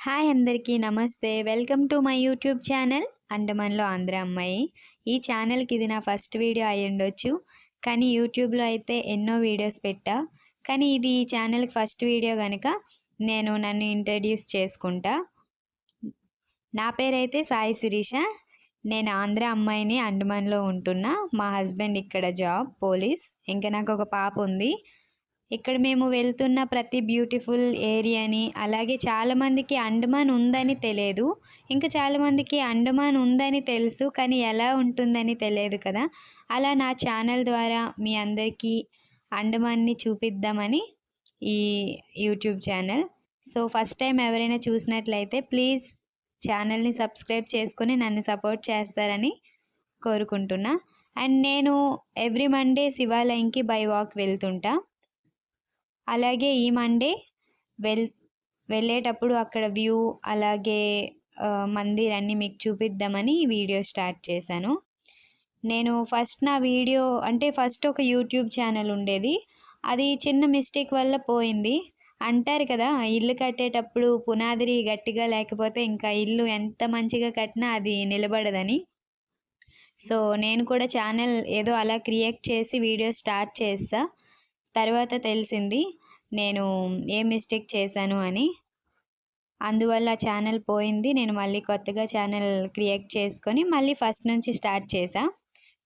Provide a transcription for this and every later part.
Hi అందరికీ నమస్తే. Welcome to my YouTube channel అండమాన్‌లో ఆంధ్ర అమ్మాయి. ఈ ఛానల్‌కి ఇది నా ఫస్ట్ వీడియో అయ్యుండొచ్చు. కానీ యూట్యూబ్‌లో అయితే ఎన్నో వీడియోస్ పెట్టా. కానీ ఇది ఈ ఛానల్‌కి ఫస్ట్ వీడియో గనక నన్ను ఇంట్రడ్యూస్ చేసుకుంటా. నా పేరైతే సాయి శిరీష. నేను ఆంధ్ర అమ్మాయిని. అండమాన్‌లో ఉంటున్నా. మా హస్బెండ్ ఇక్కడ జాబ్ పోలీస్. ఇంకా నాకు ఒక పాప ఉంది. ఇక్కడ మేము వెళ్తున్న ప్రతి బ్యూటిఫుల్ ఏరియాని, అలాగే చాలామందికి అండమాన్ ఉందని తెలియదు. ఇంకా చాలామందికి అండమాన్ ఉందని తెలుసు, కానీ ఎలా ఉంటుందని తెలియదు కదా. అలా నా ఛానల్ ద్వారా మీ అందరికీ అండమాన్ని చూపిద్దామని ఈ YouTube channel. So first time ఎవరైనా చూసినట్లయితే ప్లీజ్ ఛానల్ని సబ్స్క్రైబ్ చేసుకొని నన్ను సపోర్ట్ చేస్తారని కోరుకుంటున్నా. అండ్ నేను ఎవ్రీ మండే శివాలయంకి బై వాక్ వెళ్తుంటా. అలాగే ఈ మండే వెళ్ళేటప్పుడు అక్కడ వ్యూ, అలాగే మందిర్ అన్నీ మీకు చూపిద్దామని వీడియో స్టార్ట్ చేశాను. నేను నా వీడియో అంటే ఫస్ట్ ఒక యూట్యూబ్ ఛానల్ ఉండేది. అది చిన్న మిస్టేక్ వల్ల పోయింది. అంటారు కదా, ఇల్లు కట్టేటప్పుడు పునాది గట్టిగా లేకపోతే ఇంకా ఇల్లు ఎంత మంచిగా కట్టినా అది నిలబడదని. సో నేను కూడా ఛానల్ ఏదో అలా క్రియేట్ చేసి వీడియో స్టార్ట్ చేస్తా. తర్వాత తెలిసింది నేను ఏ మిస్టేక్ చేశాను అని. అందువల్ల ఛానల్ పోయింది. నేను మళ్ళీ కొత్తగా ఛానల్ క్రియేట్ చేసుకొని మళ్ళీ ఫస్ట్ నుంచి స్టార్ట్ చేశా.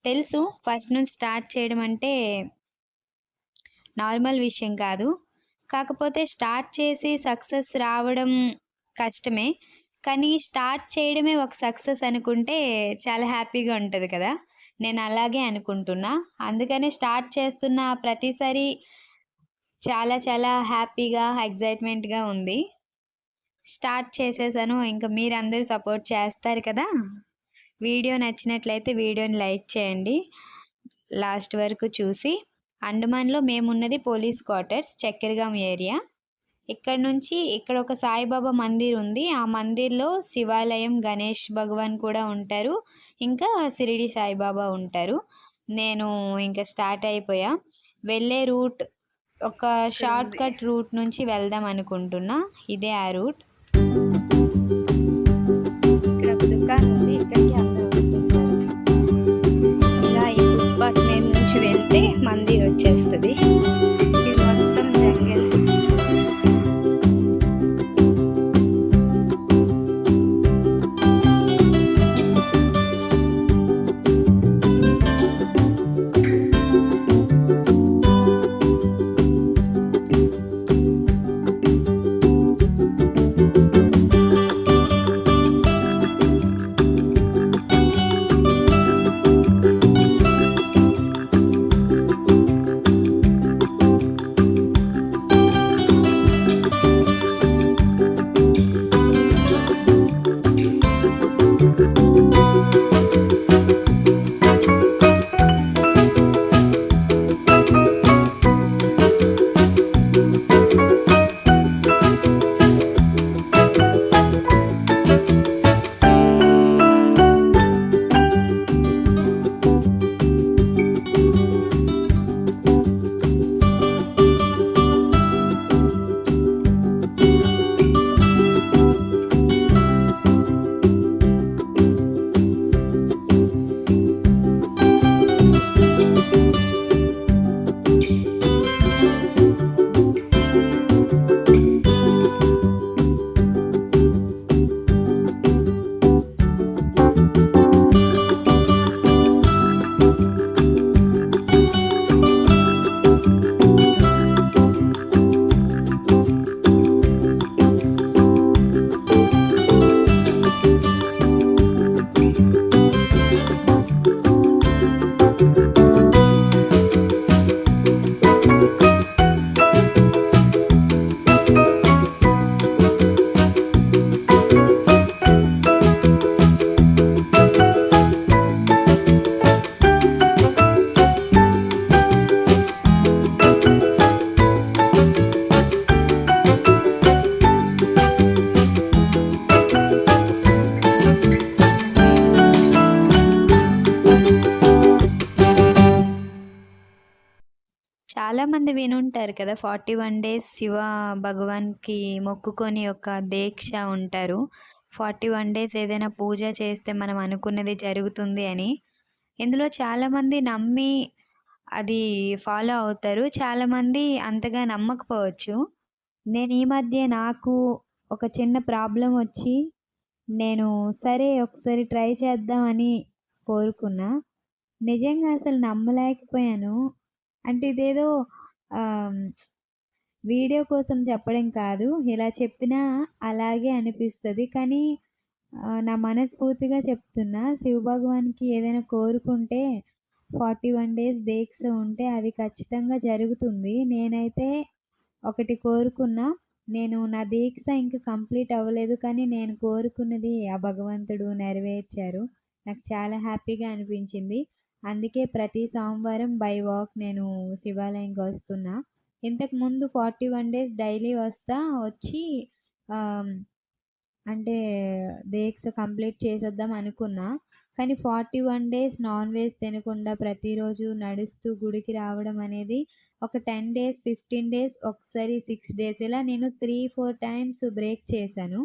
తెలుసు, ఫస్ట్ నుంచి స్టార్ట్ చేయడం అంటే నార్మల్ విషయం కాదు. కాకపోతే స్టార్ట్ చేసి సక్సెస్ రావడం కష్టమే. కానీ స్టార్ట్ చేయడమే ఒక సక్సెస్ అనుకుంటే చాలా హ్యాపీగా ఉంటుంది కదా. నేను అలాగే అనుకుంటున్నా. అందుకనే స్టార్ట్ చేస్తున్న ప్రతిసారి చాలా చాలా హ్యాపీగా, ఎగ్జైట్మెంట్గా ఉంది. స్టార్ట్ చేసేసాను. ఇంకా మీరందరూ సపోర్ట్ చేస్తారు కదా. వీడియో నచ్చినట్లయితే వీడియోని లైక్ చేయండి లాస్ట్ వరకు చూసి. అండమాన్లో మేమున్నది పోలీస్ క్వార్టర్స్, చక్కెరగాం ఏరియా. ఇక్కడ ఒక సాయిబాబా మందిర్ ఉంది. ఆ మందిర్లో శివాలయం, గణేష్ భగవాన్ కూడా ఉంటారు. ఇంకా షిరిడి సాయిబాబా ఉంటారు. నేను ఇంకా స్టార్ట్ అయిపోయా. వెళ్ళే రూట్ ఒక షార్ట్ కట్ రూట్ నుంచి వెళ్దాం అనుకుంటున్నా. ఇదే ఆ రూట్. ఇక్కడ ఒక దుకాణం ఉంది, ఇక్కడికి అందరూ వస్తుంటారు. ఇలా ఈ ఫుట్పాత్ మీద నుంచి వెళ్తే మందిర్ వచ్చేస్తుంది. ఇది మొత్తం జంగల్. చాలామంది వినుంటారు కదా! 41 డేస్ శివ భగవాన్‌కి మొక్కుకొని ఒక దీక్ష ఉంటారు. 41 డేస్ ఏదైనా పూజ చేస్తే మనం అనుకున్నది జరుగుతుంది అని. ఇందులో చాలామంది నమ్మి అది ఫాలో అవుతారు. చాలామంది అంతగా నమ్మకపోవచ్చు. నేను ఈ మధ్య నాకు ఒక చిన్న ప్రాబ్లమ్ వచ్చి నేను సరే ఒకసారి ట్రై చేద్దామని కోరుకున్నా. నిజంగా అసలు నమ్మలేకపోయాను. అంటే ఇదేదో ఆహ్, వీడియో కోసం చెప్పడం కాదు. ఇలా చెప్పినా అలాగే అనిపిస్తది. కానీ నా మనస్ఫూర్తిగా చెప్తున్నా. శివభగవాన్‌కి ఏదైనా కోరుకుంటే 41 డేస్ దీక్ష ఉంటే అది ఖచ్చితంగా జరుగుతుంది. నేనైతే ఒకటి కోరుకున్నా. నా దీక్ష ఇంక కంప్లీట్ అవ్వలేదు. కానీ నేను కోరుకున్నది ఆ భగవంతుడు నెరవేర్చారు. నాకు చాలా హ్యాపీగా అనిపించింది. అందుకే ప్రతి సోమవారం బై వాక్ నేను శివాలయంకొస్తున్నా. ఇంతకుముందు 41 డేస్ డైలీ వచ్చి ఆహ్, అంటే దీక్ష కంప్లీట్ చేసేద్దాం అనుకున్నా. కానీ 41 డేస్ నాన్ వెజ్ తినకుండా ప్రతిరోజు నడుస్తూ గుడికి రావడం అనేది ఒక 10 డేస్, 15 డేస్, ఒకసారి 6 డేస్ ఇలా నేను 3, 4 టైమ్స్ బ్రేక్ చేశాను.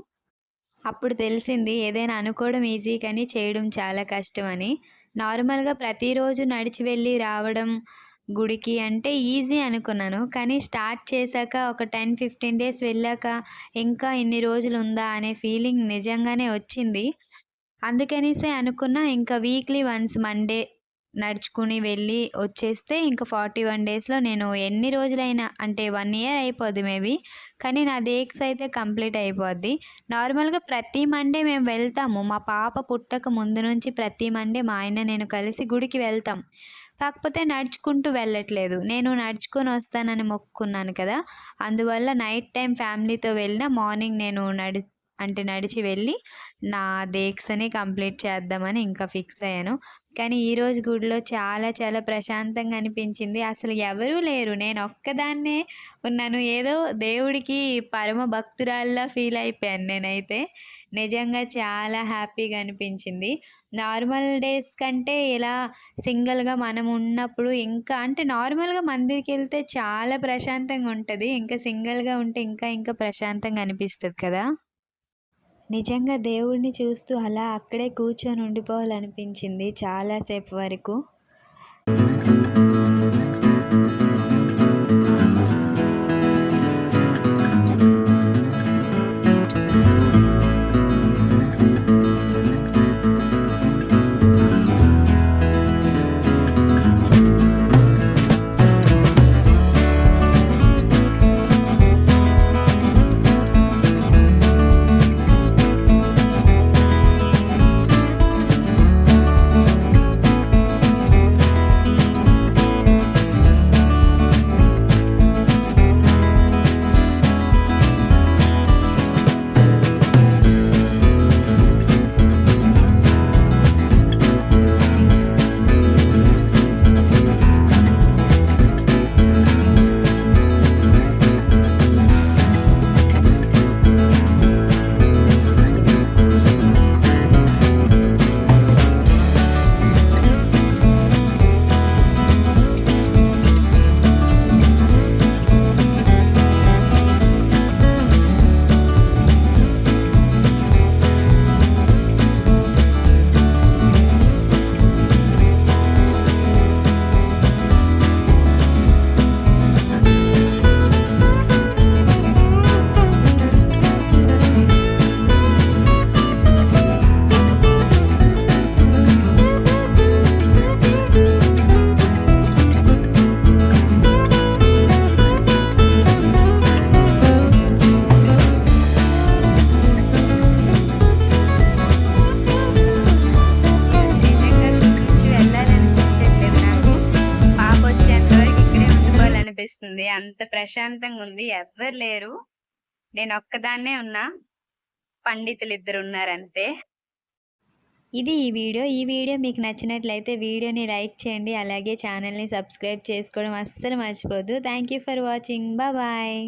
అప్పుడు తెలిసింది ఏదైనా అనుకోవడం ఈజీ కానీ చేయడం చాలా కష్టమని. నార్మల్‌గా ప్రతిరోజు నడిచి వెళ్ళి రావడం గుడికి అంటే ఈజీ అనుకున్నాను. కానీ స్టార్ట్ చేశాక ఒక 10, 15 డేస్ వెళ్ళాక ఇంకా ఇన్ని రోజులుందా అనే ఫీలింగ్ నిజంగానే వచ్చింది. అందుకనేసే అనుకున్నా ఇంకా వీక్లీ వన్స్ మండే నడుచుకుని వెళ్ళి వచ్చేస్తే ఇంక 41 డేస్‌లో నేను ఎన్ని రోజులైనా అంటే 1 ఇయర్ అయిపోద్ది మేబీ. కానీ నా దీక్ష అయితే కంప్లీట్ అయిపోద్ది. నార్మల్‌గా ప్రతి మండే మేము వెళ్తాము. మా పాప పుట్టక ముందు నుంచి ప్రతి మండే మా ఆయన నేను కలిసి గుడికి వెళ్తాం. కాకపోతే నడుచుకుంటూ వెళ్ళట్లేదు. నేను నడుచుకొని వస్తానని మొక్కుకున్నాను కదా! అందువల్ల నైట్ టైమ్ ఫ్యామిలీతో వెళ్ళినా మార్నింగ్ నేను నడిచి వెళ్ళి నా దీక్షని కంప్లీట్ చేద్దామని ఇంకా ఫిక్స్ అయ్యాను. కానీ ఈరోజు గుడిలో చాలా చాలా ప్రశాంతంగా అనిపించింది. అసలు ఎవరూ లేరు. నేనొక్కదాన్నే ఉన్నాను. ఏదో దేవుడికి పరమ భక్తురాల్లా ఫీల్ అయిపోయాను నేనైతే. నిజంగా చాలా హ్యాపీగా అనిపించింది. నార్మల్ డేస్ కంటే ఇలా సింగిల్‌గా మనం ఉన్నప్పుడు ఇంకా అంటే నార్మల్‌గా మందిరికెళ్తే చాలా ప్రశాంతంగా ఉంటది. ఇంకా సింగిల్‌గా ఉంటే ఇంకా ఇంకా ప్రశాంతంగా అనిపిస్తది కదా! నిజంగా దేవుడిని చూస్తూ అలా అక్కడే కూర్చొని ఉండిపోవాలనిపించింది చాలా సేపు వరకు. అనిపిస్తుంది. అంత ప్రశాంతంగా ఉంది. ఎవ్వరు లేరు. నేనొక్కదాన్నే ఉన్నా. పండితులిద్దరు ఉన్నారంతే. ఇది ఈ వీడియో. ఈ వీడియో మీకు నచ్చినట్లయితే వీడియోని లైక్ చేయండి. అలాగే ఛానల్‌ని సబ్స్క్రైబ్ చేసుకోవడం అస్సలు మర్చిపోవద్దు. Thank you for watching. Bye.